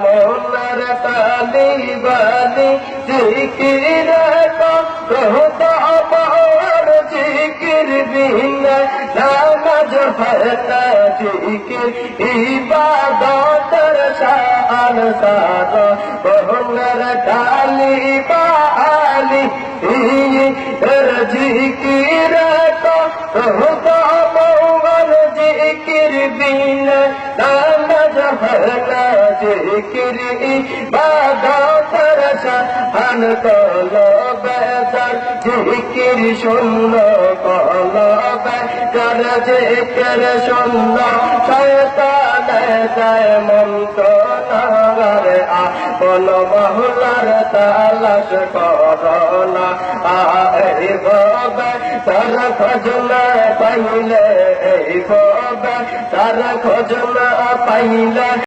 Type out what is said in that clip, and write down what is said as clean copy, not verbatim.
মনের তালি বালি জিকির কহতা আমার জিকির বিনা নামাজ হতা জিকির ইবাদতের শান সারা মনের তালি বালি জিকির কহতা আমার জিকির বিনা নামাজ হতা জিকির ইবাদতের শান কলবে যার জিকির শূন্য কলবে যার জিকির শূন্য শয়তানে যায় মন্ত্রণাগারে আপন মহলার তালাশ করোনা এই ভাবে তার খোঁজনা পাইলে এই ভাবে তার খোঁজনা পাইলে